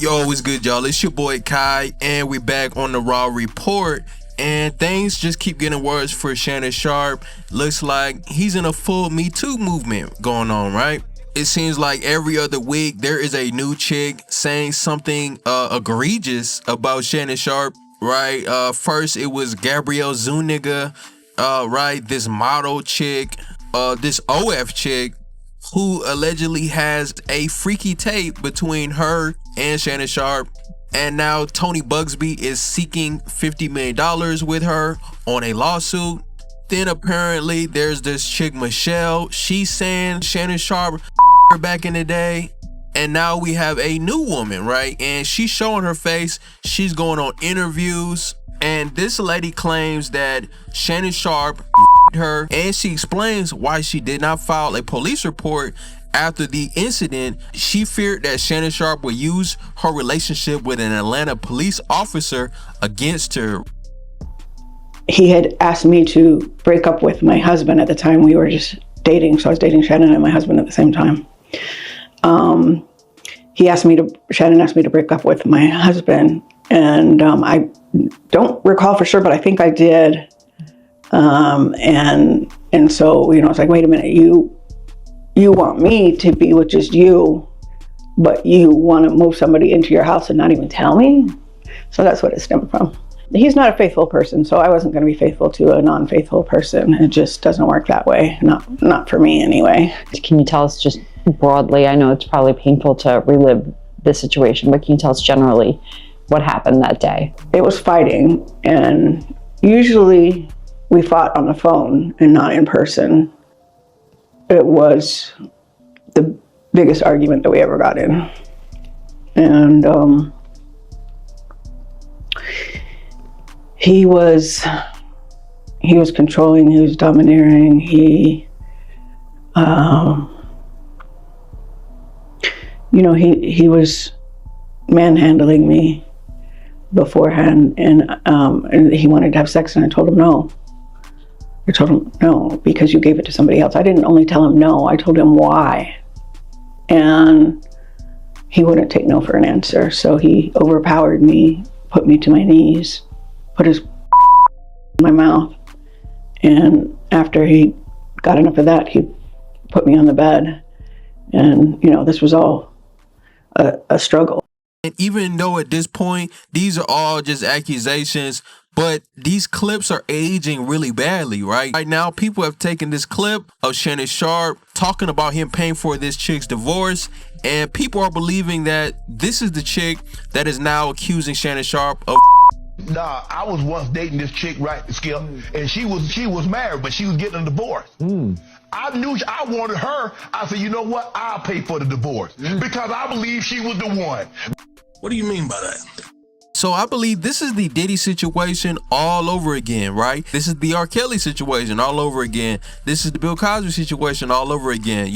Yo, what's good, y'all? It's your boy Kai, and we back on the Raw Report. And things just keep getting worse for Shannon Sharpe. Looks like he's in a full Me Too movement going on, right? It seems like every other week there is a new chick saying something egregious about Shannon Sharpe, right? First it was Gabrielle Zuniga, right? This model chick, this OF chick, who allegedly has a freaky tape between her and Shannon Sharpe. And now Tony Bugsby is seeking $50 million with her on a lawsuit. Then apparently there's this chick Michelle. She's saying Shannon Sharpe her back in the day. And now we have a new woman, right? And she's showing her face. She's going on interviews. And this lady claims that Shannon Sharpe her, and she explains why she did not file a police report after the incident. She feared that Shannon Sharpe would use her relationship with an Atlanta police officer against her. He had asked me to break up with my husband at the time. We were just dating, so I was dating Shannon and my husband at the same time. Shannon asked me to break up with my husband, and I don't recall for sure, but I think I did. And so, it's like, wait a minute, you want me to be with just you, but you want to move somebody into your house and not even tell me? So that's what it stemmed from. He's not a faithful person, so I wasn't going to be faithful to a non-faithful person. It just doesn't work that way. Not for me anyway. Can you tell us just broadly, I know it's probably painful to relive this situation, but can you tell us generally what happened that day? It was fighting, and usually we fought on the phone and not in person. It was the biggest argument that we ever got in. And he was controlling, he was domineering, he was manhandling me beforehand, and he wanted to have sex, and I told him no. I told him no, because you gave it to somebody else. I didn't only tell him no, I told him why. And he wouldn't take no for an answer. So he overpowered me, put me to my knees, put his in my mouth. And after he got enough of that, he put me on the bed. And, this was all a struggle. And even though at this point, these are all just accusations, but these clips are aging really badly, right? Right now, people have taken this clip of Shannon Sharpe talking about him paying for this chick's divorce, and people are believing that this is the chick that is now accusing Shannon Sharpe of. Nah, I was once dating this chick, right, Skip, and she was married, but she was getting a divorce. I knew I wanted her. I said, you know what? I'll pay for the divorce because I believe she was the one. What do you mean by that? So I believe this is the Diddy situation all over again, right? This is the R. Kelly situation all over again. This is the Bill Cosby situation all over again.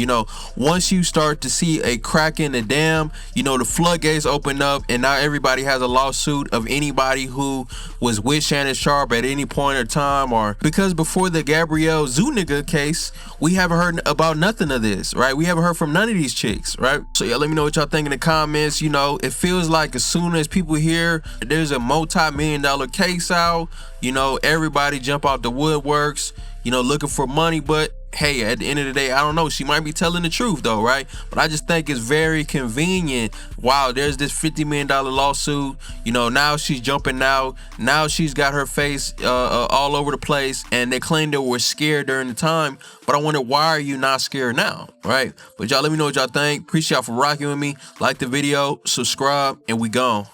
Once you start to see a crack in the dam, the floodgates open up, and now everybody has a lawsuit of anybody who was with Shannon Sharpe at any point in time, or because before the Gabrielle Zuniga case, we haven't heard about nothing of this, right? We haven't heard from none of these chicks, right? So yeah, let me know what y'all think in the comments. It feels like as soon as people hear there's a multi-million-dollar case out, everybody jump out the woodworks, looking for money. But hey, at the end of the day, I don't know, she might be telling the truth though, right? But I just think it's very convenient. Wow, there's this $50 million lawsuit, now she's jumping out, now she's got her face all over the place, and they claim they were scared during the time. But I wonder, why are you not scared now, right? But y'all, let me know what y'all think. Appreciate y'all for rocking with me. Like the video, subscribe, and we gone.